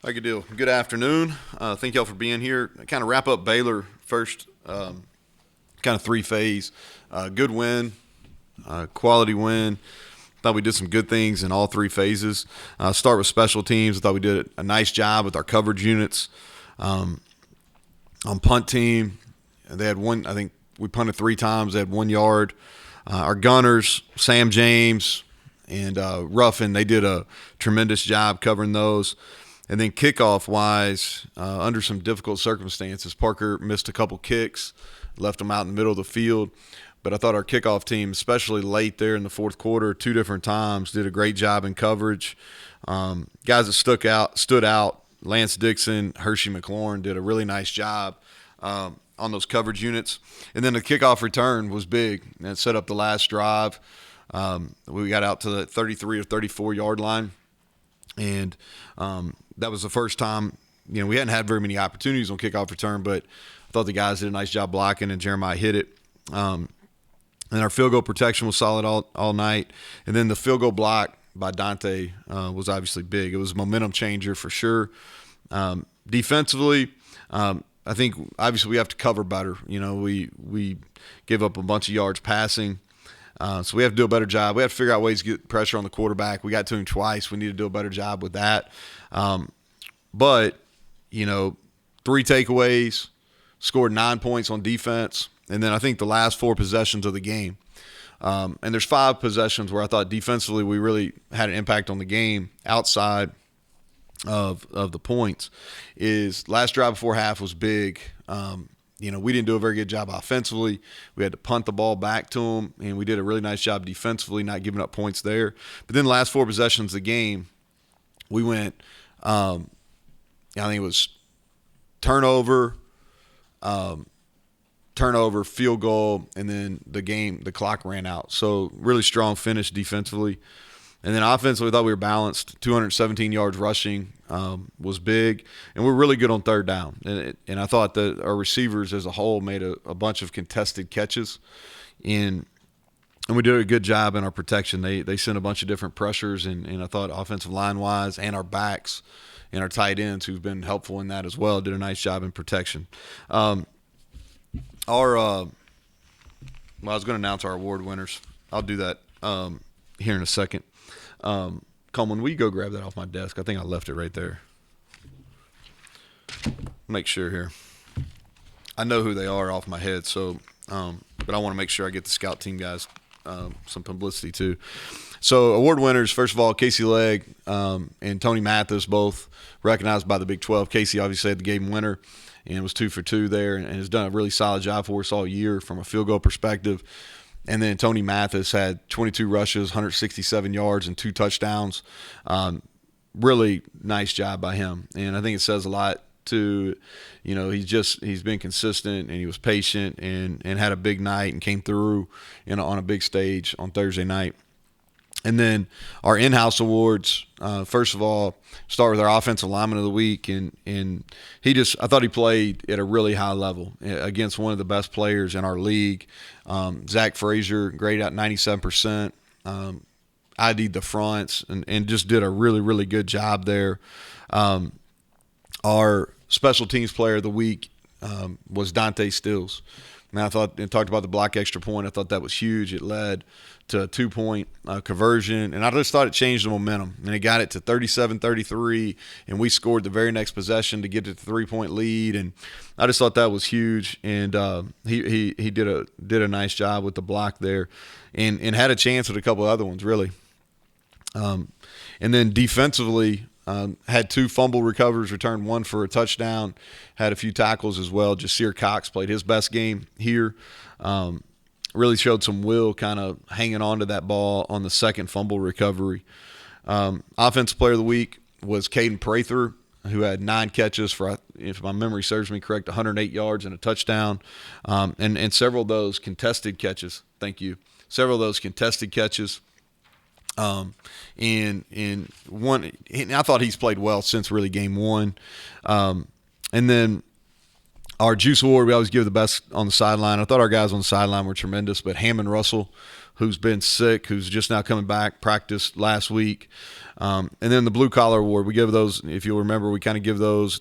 Hi, good deal. Good afternoon. Thank y'all for being here. Kind of wrap up Baylor first, kind of three-phase. Good win, quality win. Thought we did some good things in all three phases. Start with special teams. I thought we did a nice job with our coverage units. On punt team, they had one. I think we punted three times. They had 1 yard. Our gunners, Sam James and Ruffin, they did a tremendous job covering those. And then kickoff-wise, under some difficult circumstances, Parker missed a couple kicks, left them out in the middle of the field. But I thought our kickoff team, especially late there in the fourth quarter, 2 different times, did a great job in coverage. Guys that stood out, Lance Dixon, Hershey McLaurin did a really nice job on those coverage units. And then the kickoff return was big, and it set up the last drive. We got out to the 33 or 34-yard line. And that was the first time, we hadn't had very many opportunities on kickoff return, but I thought the guys did a nice job blocking, and Jeremiah hit it. And our field goal protection was solid all night. And then the field goal block by Dante was obviously big. It was a momentum changer for sure. Defensively, I think obviously we have to cover better. We gave up a bunch of yards passing. So we have to do a better job. We have to figure out ways to get pressure on the quarterback. We got to him twice. We need to do a better job with that. But 3 takeaways, scored 9 points on defense. And then I think the last 4 possessions of the game. And there's 5 possessions where I thought defensively we really had an impact on the game outside of the points. Is last drive before half was big. We didn't do a very good job offensively. We had to punt the ball back to them, and we did a really nice job defensively, not giving up points there. But then the last 4 possessions of the game, we went, I think it was turnover, field goal, and then the clock ran out. So really strong finish defensively. And then offensively, we thought we were balanced. 217 yards rushing was big, and we're really good on third down. And I thought that our receivers as a whole made a bunch of contested catches, and we did a good job in our protection. They sent a bunch of different pressures, and I thought offensive line-wise and our backs and our tight ends, who've been helpful in that as well, did a nice job in protection. I was going to announce our award winners. I'll do that here in a second. Coleman, will you go grab that off my desk? I think I left it right there. Make sure here. I know who they are off my head, so but I want to make sure I get the scout team guys some publicity too. So award winners, first of all, Casey Legg and Tony Mathis, both recognized by the Big 12. Casey obviously had the game winner and was 2 for 2 there, and has done a really solid job for us all year from a field goal perspective. And then Tony Mathis had 22 rushes, 167 yards, and 2 touchdowns. Really nice job by him. And I think it says a lot to, he's been consistent, and he was patient and had a big night and came through on a big stage on Thursday night. And then our in-house awards, first of all, start with our offensive lineman of the week. And I thought he played at a really high level against one of the best players in our league. Zach Frazier, graded out 97%, ID'd the fronts and just did a really, really good job there. Our special teams player of the week was Dante Stills. And I thought, and talked about the block extra point, I thought that was huge. It led to a 2-point conversion, and I just thought it changed the momentum. And it got it to 37-33, and we scored the very next possession to get it to 3-point lead. And I just thought that was huge. And he did a nice job with the block there, and had a chance with a couple of other ones really. And then defensively, had 2 fumble recovers, returned 1 for a touchdown, had a few tackles as well. Jasir Cox played his best game here. Really showed some will, kind of hanging on to that ball on the second fumble recovery. Offensive player of the week was Caden Prather, who had 9 catches for, if my memory serves me correct, 108 yards and a touchdown, and several of those contested catches. Thank you. Several of those contested catches. And I thought he's played well since really game 1. And then our Juice Award, we always give the best on the sideline. I thought our guys on the sideline were tremendous, but Hammond Russell who's been sick, who's just now coming back, practiced last week. And then the Blue Collar Award, we give those, if you'll remember, we kind of give those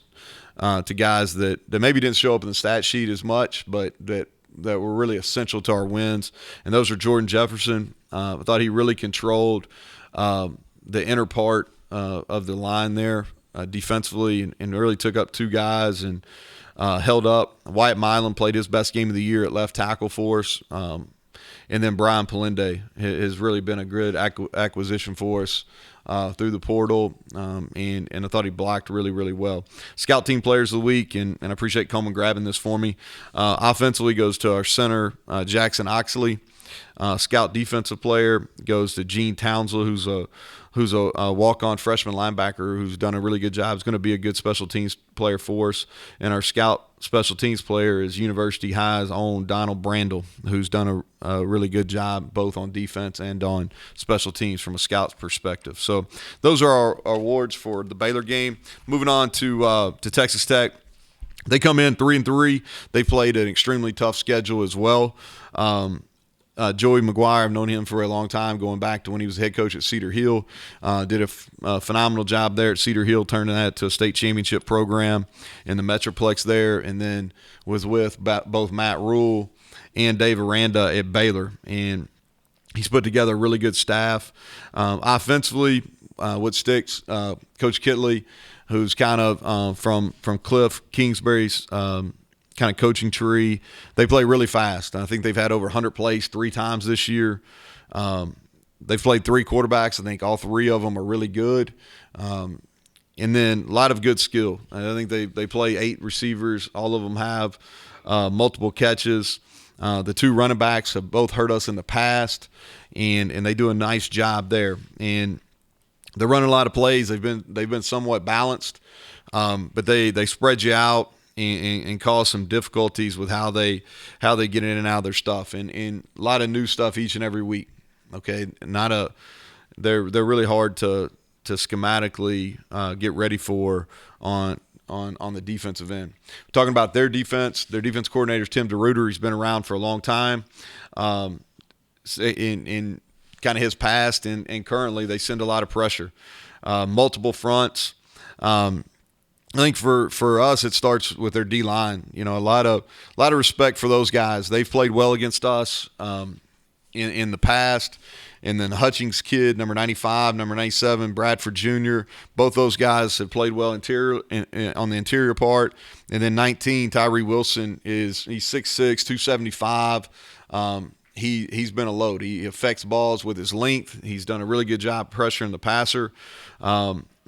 to guys that maybe didn't show up in the stat sheet as much, but that were really essential to our wins. And those are Jordan Jefferson. I thought he really controlled the inner part of the line there defensively and really took up two guys and held up. Wyatt Milan played his best game of the year at left tackle for us. And then Brian Palende has really been a good acquisition for us through the portal, and I thought he blocked really, really well. Scout Team Players of the Week, and I appreciate Coleman grabbing this for me. Offensively goes to our center, Jackson Oxley. Scout Defensive Player goes to Gene Townsell, who's a walk-on freshman linebacker who's done a really good job. He's going to be a good special teams player for us. And our Scout Special Teams player is University High's own Donald Brandel, who's done a really good job both on defense and on special teams from a Scout's perspective. So those are our awards for the Baylor game. Moving on to Texas Tech. They come in 3-3. They played an extremely tough schedule as well. Joey McGuire, I've known him for a long time, going back to when he was head coach at Cedar Hill. Did a phenomenal job there at Cedar Hill, turning that to a state championship program in the Metroplex there, and then was with both Matt Rule and Dave Aranda at Baylor. And he's put together a really good staff. Offensively, what sticks, Coach Kitley, who's kind of from Cliff Kingsbury's kind of coaching tree. They play really fast. I think they've had over 100 plays 3 times this year. They've played 3 quarterbacks. I think all 3 of them are really good. And then a lot of good skill. I think they play 8 receivers. All of them have multiple catches. The 2 running backs have both hurt us in the past, and they do a nice job there. And they're running a lot of plays. They've been somewhat balanced, but they spread you out and cause some difficulties with how they get in and out of their stuff, and a lot of new stuff each and every week. Okay, they're really hard to schematically get ready for on the defensive end. Talking about their defense coordinator is Tim DeRuiter. He's been around for a long time. In kind of his past and currently, they send a lot of pressure, multiple fronts. I think for us, it starts with their D-line. You know, a lot of respect for those guys. They've played well against us in the past. And then the Hutchings kid, number 95, number 97, Bradford Jr., both those guys have played well on the interior part. And then 19, Tyree Wilson, he's 6'6", 275. He's been a load. He affects balls with his length. He's done a really good job pressuring the passer.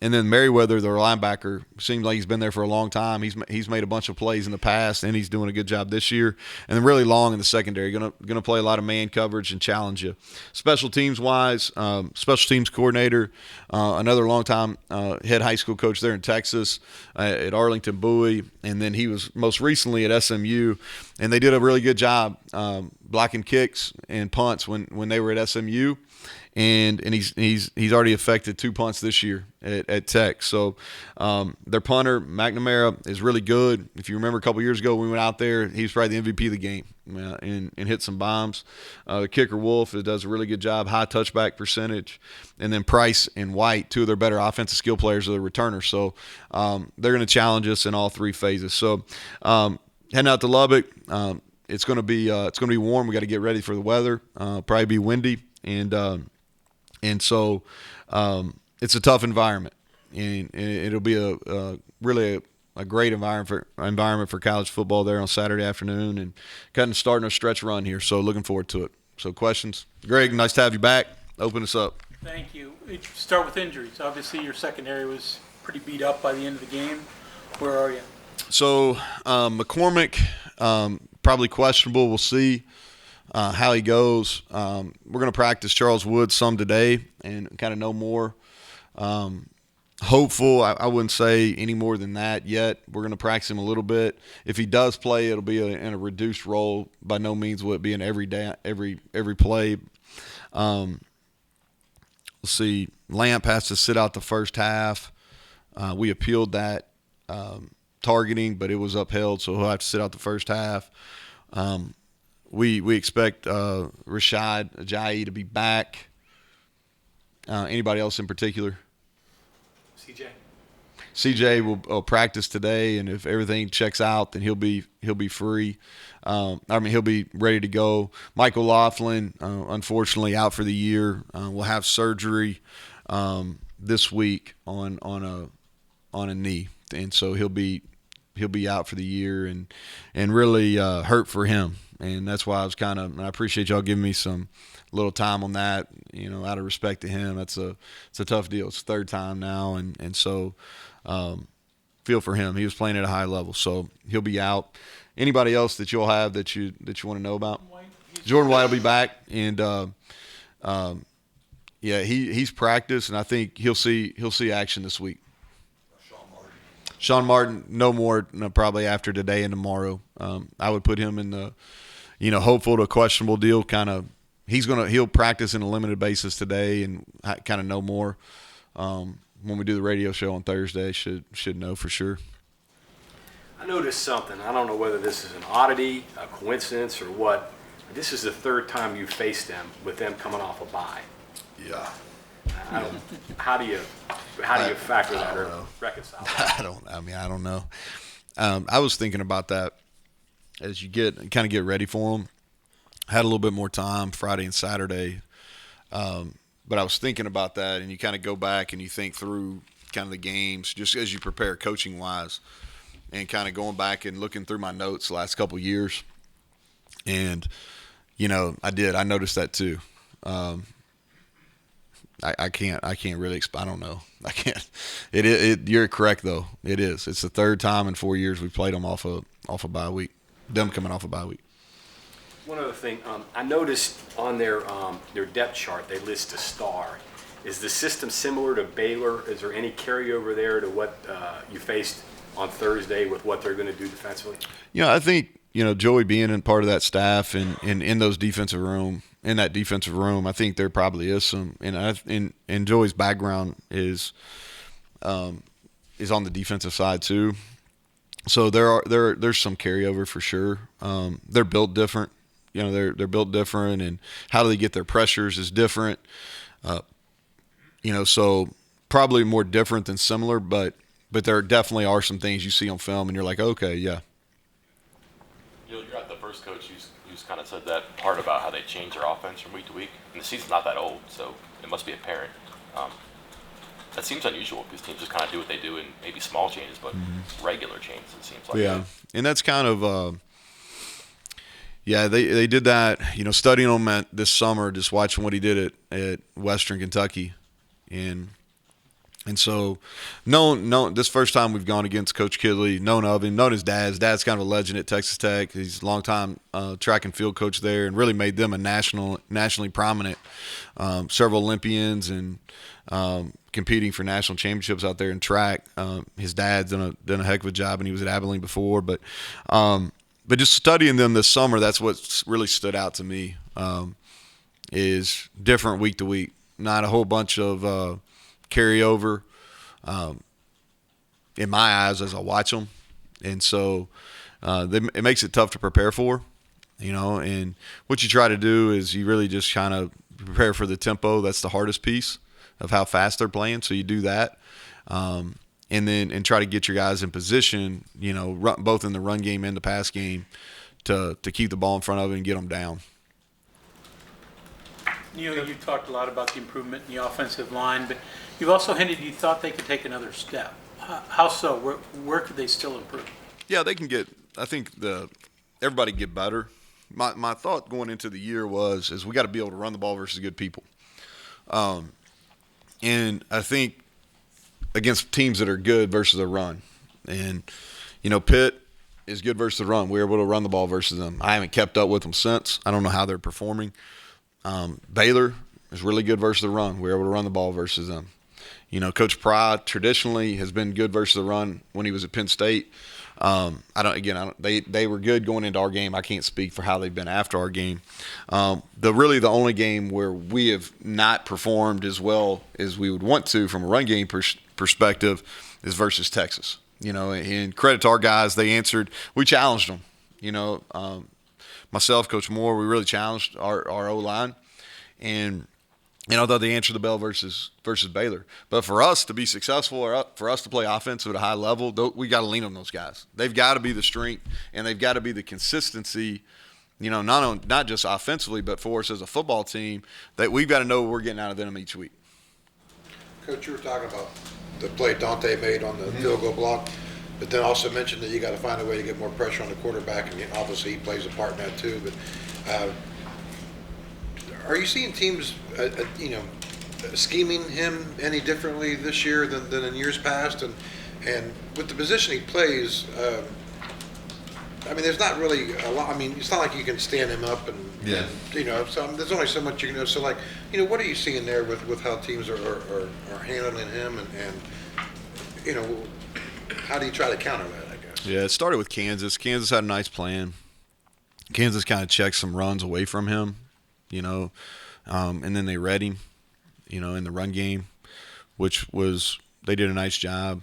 And then Merriweather, their linebacker, seems like he's been there for a long time. He's made a bunch of plays in the past, and he's doing a good job this year. And then really long in the secondary, gonna play a lot of man coverage and challenge you. Special teams wise, special teams coordinator, another longtime head high school coach there in Texas at Arlington Bowie, and then he was most recently at SMU, and they did a really good job blocking kicks and punts when they were at SMU. And he's already affected 2 punts this year at Tech. So their punter, McNamara, is really good. If you remember a couple years ago when we went out there, he was probably the MVP of the game and hit some bombs. The kicker, Wolf, does a really good job, high touchback percentage. And then Price and White, 2 of their better offensive skill players, are the returners. So they're going to challenge us in all 3 phases. So heading out to Lubbock, it's going to be warm. We got to get ready for the weather. Probably be windy. And so it's a tough environment, and it'll be a really great environment for college football there on Saturday afternoon, and kind of starting a stretch run here. So looking forward to it. So questions, Greg? Nice to have you back. Open us up. Thank you. Start with injuries. Obviously, your secondary was pretty beat up by the end of the game. Where are you? So McCormick probably questionable. We'll see how he goes. We're going to practice Charles Woods some today and kind of know more. Hopeful, I wouldn't say any more than that yet. We're going to practice him a little bit. If he does play, it'll be in a reduced role. By no means will it be in every play. Let's see. Lamp has to sit out the first half. We appealed that targeting, but it was upheld, so he'll have to sit out the first half. we expect Rashad Ajayi to be back. Anybody else in particular? CJ will practice today, and if everything checks out, then he'll be free. He'll be ready to go. Michael Laughlin, unfortunately, out for the year. Will have surgery this week on a knee, and so he'll be out for the year, and really hurt for him. And that's why I appreciate y'all giving me some little time on that. Out of respect to him, it's a tough deal. It's the third time now, and so. Feel for him. He was playing at a high level, so he'll be out. Anybody else that you'll have that you want to know about? Jordan White will be back, and he's practiced, and I think he'll see action this week. Sean Martin, no more, probably after today and tomorrow. I would put him in the, hopeful to questionable deal. Kind of, he'll practice in a limited basis today, and kind of know more. When we do the radio show on Thursday, should know for sure. I noticed something. I don't know whether this is an oddity, a coincidence, or what. This is the third time you faced them with them coming off a bye. Yeah. How do you factor that or reconcile that? I don't know. I was thinking about that as you get ready for them. I had a little bit more time Friday and Saturday. But I was thinking about that, and you kind of go back and you think through kind of the games just as you prepare coaching-wise, and kind of going back and looking through my notes the last couple of years. And, I noticed that too. I can't really I don't know. I can't. You're correct, though. It is. It's the third time in 4 years we've played them off a bye week, them coming off a bye week. One other thing, I noticed on their depth chart they list a star. Is the system similar to Baylor? Is there any carryover there to what you faced on Thursday with what they're going to do defensively? I think Joey being in part of that staff and in that defensive room, I think there probably is some. And Joey's background is on the defensive side too, so there's some carryover for sure. They're built different. They're built different, and how do they get their pressures is different. So probably more different than similar, but there definitely are some things you see on film, and you're like, okay, yeah. You're not the first coach who's kind of said that part about how they change their offense from week to week, and the season's not that old, so it must be apparent. That seems unusual because teams just kind of do what they do, and maybe small changes, but regular changes, it seems like. Yeah, and that's kind of they did that, studying him this summer, just watching what he did at Western Kentucky. And so, this first time we've gone against Coach Kidley, known of him, known his dad. His dad's kind of a legend at Texas Tech. He's a longtime track and field coach there, and really made them a nationally prominent, several Olympians, and competing for national championships out there in track. His dad's done a heck of a job, and he was at Abilene before. But just studying them this summer, that's what really stood out to me, is different week to week. Not a whole bunch of carryover in my eyes as I watch them. And so it makes it tough to prepare for, and what you try to do is you really just kind of prepare for the tempo. That's the hardest piece of how fast they're playing. So you do that. And try to get your guys in position, both in the run game and the pass game to keep the ball in front of it and get them down. Neal, you talked a lot about the improvement in the offensive line, but you've also hinted you thought they could take another step. How so? Where could they still improve? Yeah, they can get – I think everybody can get better. My thought going into the year is we got to be able to run the ball versus good people. And I think against teams that are good versus a run. And, Pitt is good versus the run. We're able to run the ball versus them. I haven't kept up with them since. I don't know how they're performing. Baylor is really good versus the run. We're able to run the ball versus them. Coach Pry traditionally has been good versus the run when he was at Penn State. They were good going into our game. I can't speak for how they've been after our game. The only game where we have not performed as well as we would want to from a run game perspective is versus Texas. And credit to our guys, they answered. We challenged them. myself, Coach Moore, we really challenged our O-line. And I thought they answered the bell versus Baylor. But for us to be successful, or for us to play offense at a high level, we got to lean on those guys. They've got to be the strength, and they've got to be the consistency. Not just offensively, but for us as a football team, that we've got to know what we're getting out of them each week. Coach, you were talking about the play Dante made on the field goal block, but then also mentioned that you got to find a way to get more pressure on the quarterback, and obviously he plays a part in that too. But are you seeing teams, scheming him any differently this year than in years past? And with the position he plays, there's not really a lot. It's not like you can stand him up and so there's only so much you can do. So, what are you seeing there with how teams are handling him, and how do you try to counter that, I guess? Yeah, it started with Kansas. Kansas had a nice plan. Kansas kind of checked some runs away from him, and then they read him, in the run game, which was they did a nice job.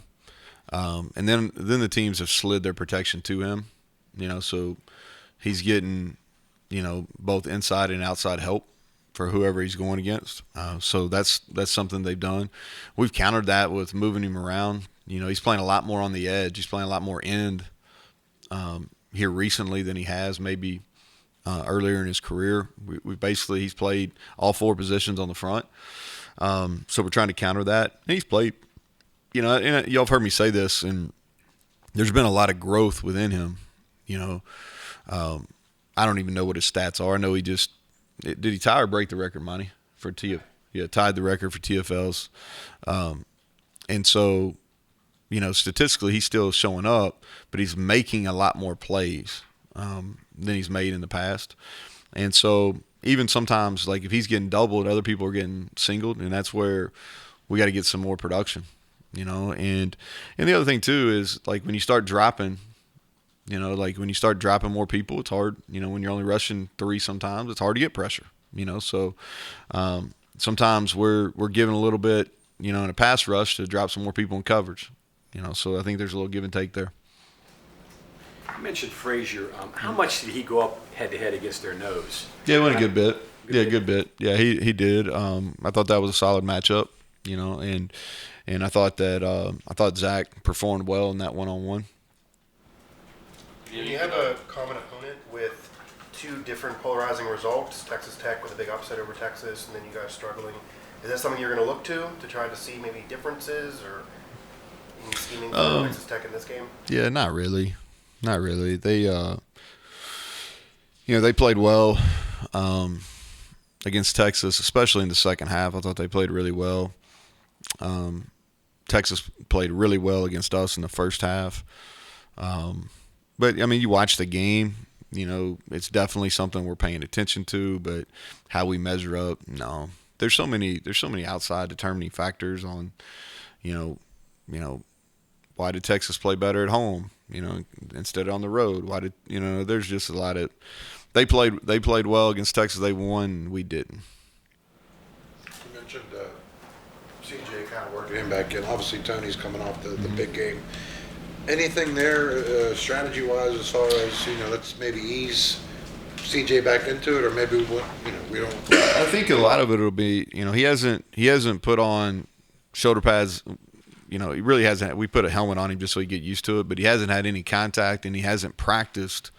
And then the teams have slid their protection to him, so he's getting, both inside and outside help for whoever he's going against. So that's something they've done. We've countered that with moving him around. He's playing a lot more on the edge. He's playing a lot more end here recently than he has maybe earlier in his career. He's played all four positions on the front. So we're trying to counter that. And he's played, and y'all have heard me say this, and there's been a lot of growth within him. I don't even know what his stats are. I know did he tie or break the record, Monty, for TF? Yeah, tied the record for TFLs. And so, statistically he's still showing up, but he's making a lot more plays than he's made in the past. And so even sometimes, like if he's getting doubled, other people are getting singled, and that's where we got to get some more production, And the other thing too is like when you start dropping, when you start dropping more people, it's hard. When you're only rushing 3 sometimes, it's hard to get pressure. So sometimes we're giving a little bit, in a pass rush to drop some more people in coverage. So I think there's a little give and take there. You mentioned Frazier. How much did he go up head-to-head against their nose? Yeah, he went a good bit. Good bit. Yeah, he did. I thought that was a solid matchup, and I thought Zach performed well in that one-on-one. When you have a common opponent with 2 different polarizing results, Texas Tech with a big upset over Texas, and then you guys struggling, is that something you're going to look to try to see maybe differences or any scheming for Texas Tech in this game? Yeah, not really. Not really. They, they played well against Texas, especially in the second half. I thought they played really well. Texas played really well against us in the first half. But, you watch the game, it's definitely something we're paying attention to, but how we measure up, no. There's so many outside determining factors on, why did Texas play better at home, instead of on the road? Why did, there's just a lot of – they played well against Texas. They won. We didn't. You mentioned CJ kind of working him back in. Obviously, Tony's coming off the big game. Anything there, strategy-wise, as far as let's maybe ease CJ back into it, or maybe we don't. I think a lot of it will be he hasn't put on shoulder pads. He really hasn't. We put a helmet on him just so he get used to it, but he hasn't had any contact, and he hasn't practiced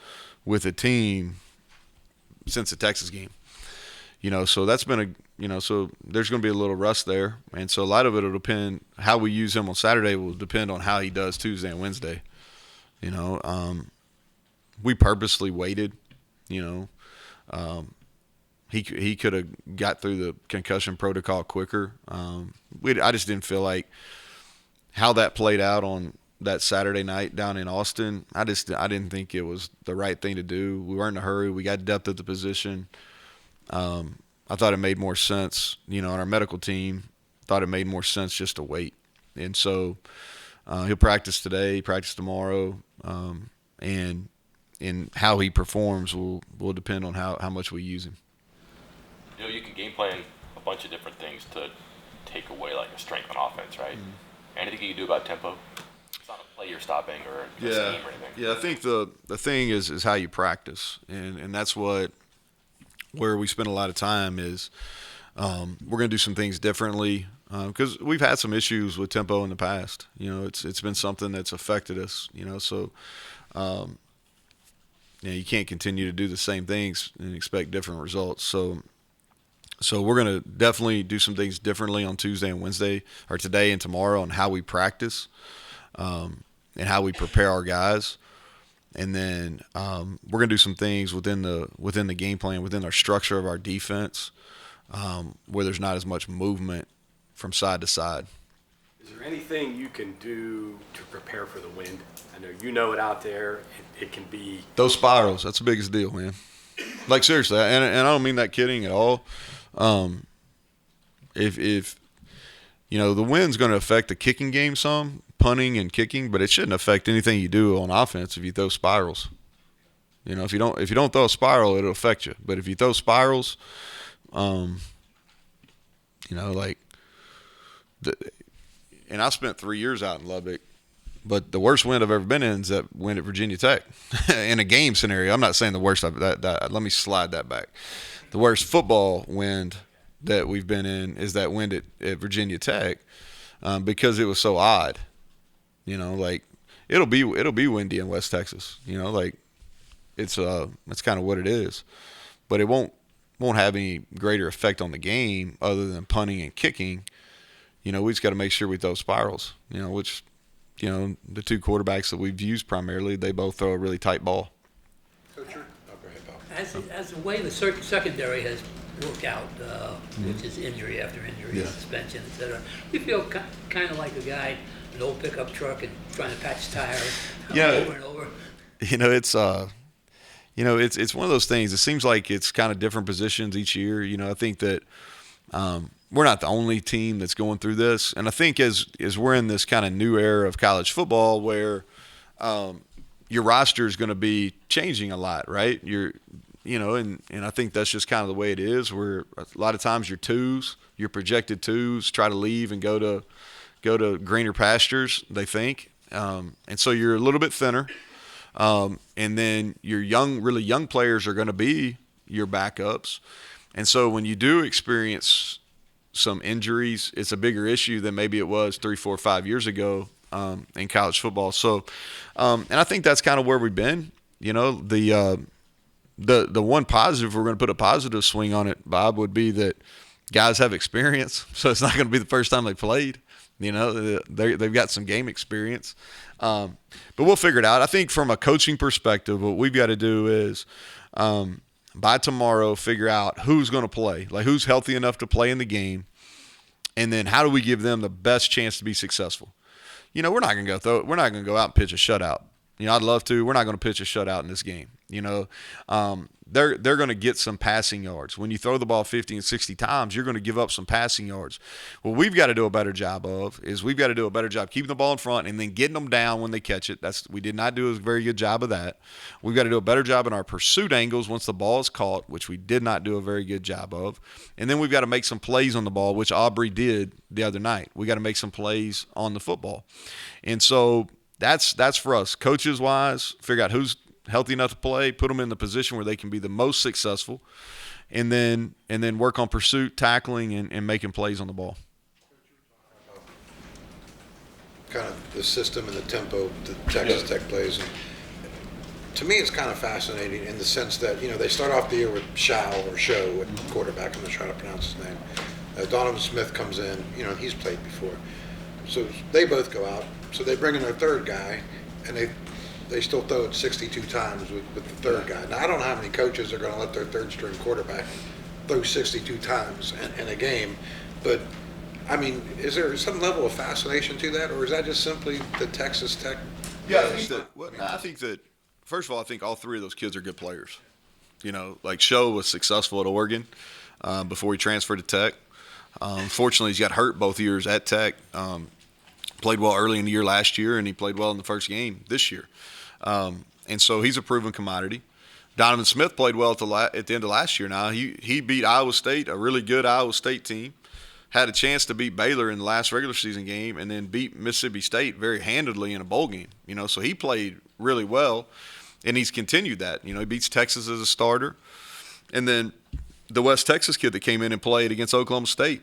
with a team since the Texas game. So that's been so there's going to be a little rust there. And so a lot of it will depend how we use him on Saturday will depend on how he does Tuesday and Wednesday. We purposely waited, he could have got through the concussion protocol quicker. I just didn't feel like how that played out on that Saturday night down in Austin. I didn't think it was the right thing to do. We weren't in a hurry. We got depth at the position. I thought it made more sense, on our medical team, thought it made more sense just to wait. And so he'll practice today, practice tomorrow, and how he performs will depend on how much we use him. You can game plan a bunch of different things to take away like a strength on offense, right? Mm-hmm. Anything you can do about tempo. It's not a play you're stopping or a Yeah, scheme or anything. yeah. I think the thing is how you practice, and that's where we spend a lot of time is we're going to do some things differently because we've had some issues with tempo in the past. It's been something that's affected us. So you can't continue to do the same things and expect different results. So we're going to definitely do some things differently on Tuesday and Wednesday, or today and tomorrow, on how we practice and how we prepare our guys. And then we're going to do some things within the game plan, within our structure of our defense, where there's not as much movement from side to side. Is there anything you can do to prepare for the wind? I know you know it out there. It can be Those spirals, that's the biggest deal, man. Like, seriously, and I don't mean that kidding at all. If the wind's going to affect the kicking game some, punting and kicking, but it shouldn't affect anything you do on offense if you throw spirals. If you don't throw a spiral, it'll affect you. But if you throw spirals, and I spent 3 years out in Lubbock, but the worst wind I've ever been in is that wind at Virginia Tech. In a game scenario, I'm not saying the worst of that. Let me slide that back. The worst football wind that we've been in is that wind at Virginia Tech because it was so odd. It'll be windy in West Texas. It's kind of what it is, but it won't have any greater effect on the game other than punting and kicking. We just got to make sure we throw spirals. Which the two quarterbacks that we've used primarily, they both throw a really tight ball. Coach, go ahead, Bob. As the way the secondary has worked out, which is injury after injury, Yeah. suspension, et cetera, we feel kind of like a guy, an old pickup truck, and trying to patch tires over and over. It's it's one of those things. It seems like it's kind of different positions each year. I think that we're not the only team that's going through this, and I think as we're in this kind of new era of college football where your roster is going to be changing a lot, right? And I think that's just kind of the way it is. Where a lot of times your projected twos try to leave and go to greener pastures, they think, and so you're a little bit thinner. And then your really young players are going to be your backups. And so when you do experience some injuries, it's a bigger issue than maybe it was 3, 4, 5 years ago in college football. So, and I think that's kind of where we've been. The one positive, if we're going to put a positive swing on it, Bob, would be that guys have experience. So it's not going to be the first time they played. They've got some game experience. But we'll figure it out. I think from a coaching perspective, what we've got to do is by tomorrow figure out who's going to play, like who's healthy enough to play in the game, and then how do we give them the best chance to be successful. We're not going to go out and pitch a shutout. I'd love to. We're not going to pitch a shutout in this game. They're going to get some passing yards. When you throw the ball 50 and 60 times, you're going to give up some passing yards. What we've got to do a better job of is we've got to do a better job keeping the ball in front and then getting them down when they catch it. We did not do a very good job of that. We've got to do a better job in our pursuit angles once the ball is caught, which we did not do a very good job of. And then we've got to make some plays on the ball, which Aubrey did the other night. We got to make some plays on the football. And so that's for us. Coaches-wise, figure out who's healthy enough to play, put them in the position where they can be the most successful, and then work on pursuit, tackling, and making plays on the ball. Kind of the system and the tempo that Texas Tech plays. And to me, it's kind of fascinating in the sense that, they start off the year with Show at quarterback. I'm not trying to pronounce his name. Donovan Smith comes in, he's played before. So they both go out. So they bring in their third guy, and they still throw it 62 times with the third guy. Now, I don't know how many coaches are going to let their third-string quarterback throw 62 times in a game, but, I mean, is there some level of fascination to that, or is that just simply the Texas Tech? Yeah, I think that, first of all, I think all three of those kids are good players. Like Show was successful at Oregon before he transferred to Tech. Fortunately, he's got hurt both years at Tech. Played well early in the year last year, and he played well in the first game this year. And so he's a proven commodity. Donovan Smith played well at the end of last year. Now he beat Iowa State, a really good Iowa State team, had a chance to beat Baylor in the last regular season game and then beat Mississippi State very handedly in a bowl game. So he played really well, and he's continued that. He beats Texas as a starter. And then the West Texas kid that came in and played against Oklahoma State,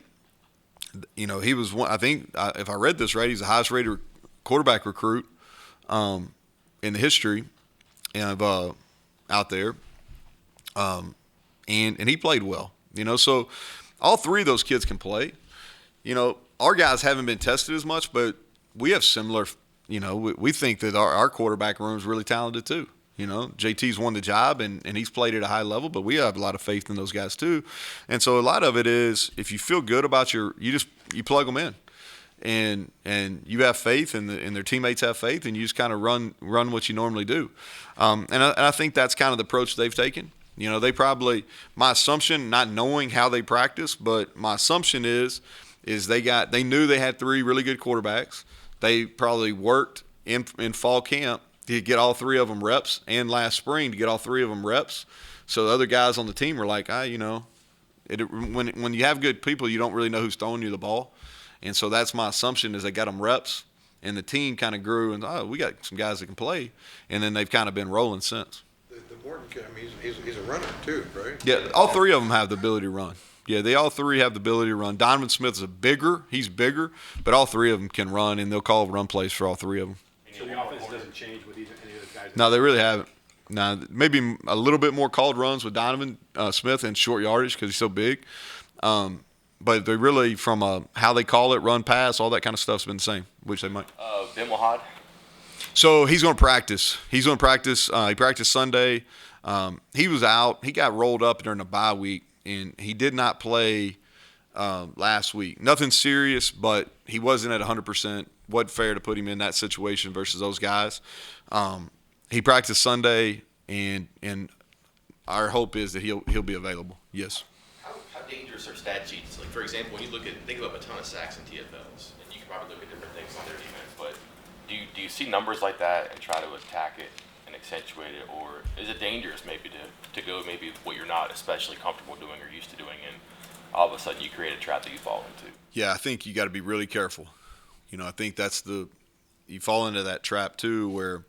he was one, I think, if I read this right, he's the highest rated quarterback recruit in the history of out there. And he played well. So all three of those kids can play. Our guys haven't been tested as much, but we have similar, we think that our quarterback room is really talented too. JT's won the job and he's played at a high level, but we have a lot of faith in those guys too. And so a lot of it is, if you feel good about you plug them in and you have faith and their teammates have faith, and you just kind of run what you normally do. And I think that's kind of the approach they've taken. They probably, my assumption, not knowing how they practice, but my assumption is they knew they had three really good quarterbacks. They probably worked in fall camp to get all three of them reps, and last spring to get all three of them reps. So the other guys on the team were like, when you have good people, you don't really know who's throwing you the ball. And so that's my assumption, is they got them reps, and the team kind of grew, and we got some guys that can play, and then they've kind of been rolling since. The Morton kid, he's a runner too, right? Yeah, all three of them have the ability to run. Yeah, they all three have the ability to run. Donovan Smith is he's bigger, but all three of them can run, and they'll call run plays for all three of them. So the offense doesn't change with any of those guys? No, they really haven't. No, maybe a little bit more called runs with Donovan Smith and short yardage because he's so big. But they really, from how they call it, run, pass, all that kind of stuff's been the same, which they might. Ben Wahad? So he's going to practice. He practiced Sunday. He was out. He got rolled up during the bye week, and he did not play last week. Nothing serious, but he wasn't at 100%. Wasn't fair to put him in that situation versus those guys. He practiced Sunday, and our hope is that he'll be available. Yes. How dangerous are stat sheets? Like, for example, when you think about a ton of sacks in TFLs, and you can probably look at different things on their defense, but do you see numbers like that and try to attack it and accentuate it, or is it dangerous maybe to go maybe what you're not especially comfortable doing or used to doing, and all of a sudden you create a trap that you fall into? Yeah, I think you got to be really careful. I think that's you fall into that trap too, where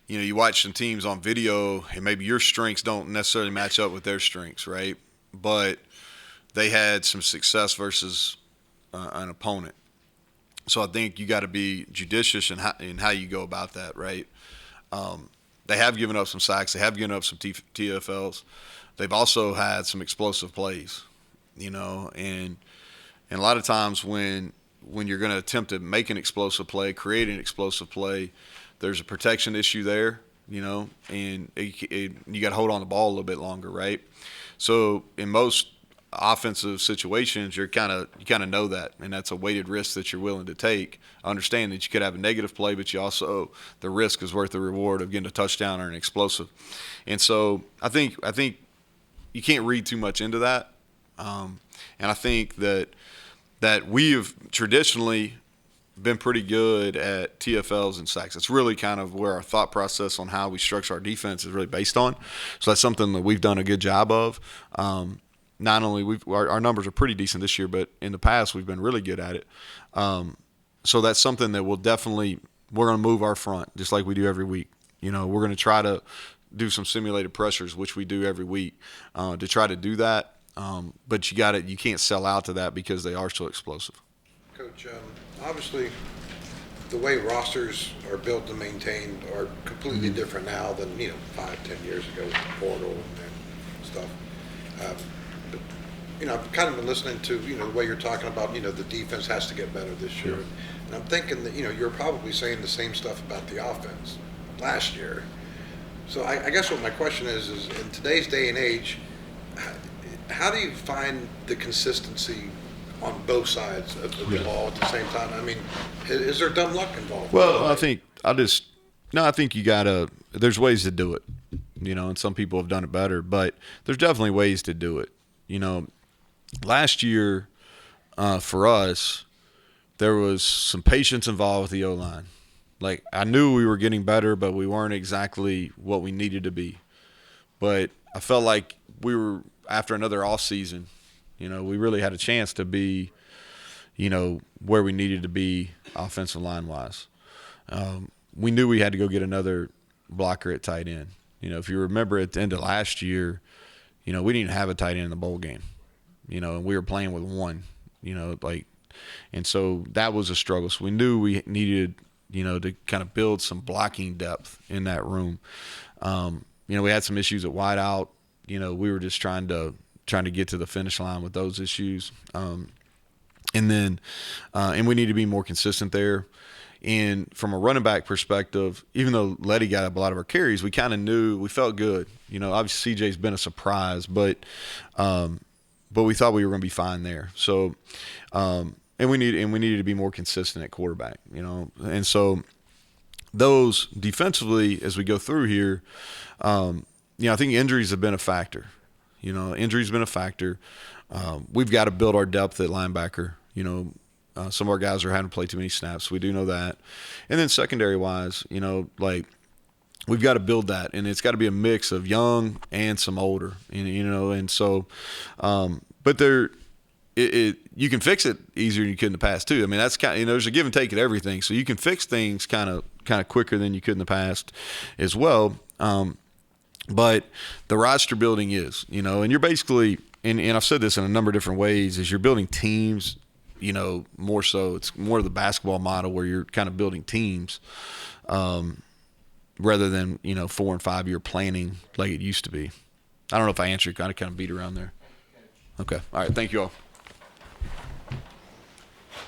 you watch some teams on video and maybe your strengths don't necessarily match up with their strengths, right? But they had some success versus an opponent. So I think you got to be judicious in how you go about that, right? They have given up some sacks. They have given up some TFLs. They've also had some explosive plays, and a lot of times when you're going to attempt to make an explosive play, create an explosive play, there's a protection issue there, and you got to hold on the ball a little bit longer, right? So in most offensive situations, you kind of know that, and that's a weighted risk that you're willing to take. I understand that you could have a negative play, but you also, the risk is worth the reward of getting a touchdown or an explosive. And so I think you can't read too much into that, and I think that we have traditionally been pretty good at TFLs and sacks. It's really kind of where our thought process on how we structure our defense is really based on. So that's something that we've done a good job of. Not only our numbers are pretty decent this year, but in the past we've been really good at it. So that's something that we're going to move our front just like we do every week. We're going to try to do some simulated pressures, which we do every week, to try to do that. But you can't sell out to that because they are so explosive. Coach, obviously the way rosters are built and maintained are completely different now than 5-10 years ago with the portal and stuff. But I've kind of been listening to the way you're talking about the defense has to get better this year, and I'm thinking that you're probably saying the same stuff about the offense last year. So I guess what my question is in today's day and age, how do you find the consistency on both sides of the ball at the same time? I mean, is there dumb luck involved? Well, I think you gotta. There's ways to do it, and some people have done it better, but there's definitely ways to do it. Last year for us, there was some patience involved with the O-line. Like, I knew we were getting better, but we weren't exactly what we needed to be. But I felt like we were, after another off season, You know, we really had a chance to be, you know, where we needed to be offensive line wise. We knew we had to go get another blocker at tight end. You know, if you remember at the end of last year, you know, we didn't even have a tight end in the bowl game. You know, and we were playing with one. You know, like, and so that was a struggle. So we knew we needed, you know, to kind of build some blocking depth in that room. You know, we had some issues at wideout. You know, we were just trying to get to the finish line with those issues. And then we need to be more consistent there. And from a running back perspective, even though Letty got up a lot of our carries, we kind of knew, we felt good. You know, obviously CJ's been a surprise, but we thought we were going to be fine there. So, and we needed to be more consistent at quarterback, you know. And so those defensively, as we go through here, you know, I think injuries have been a factor. You know, injuries have been a factor. We've got to build our depth at linebacker. You know, some of our guys are having to play too many snaps. We do know that. And then secondary-wise, you know, like, we've got to build that, and it's got to be a mix of young and some older. And, you know, and so, but you can fix it easier than you could in the past too. I mean, that's kind of, you know, there's a give and take at everything, so you can fix things kind of quicker than you could in the past as well. But the roster building is, you know, and you're basically, and I've said this in a number of different ways, is you're building teams. You know, more so, it's more of the basketball model where you're kind of building teams, rather than, you know, 4 and 5 year planning like it used to be. I don't know if I answered. Kind of beat around there. Okay. All right. Thank you all.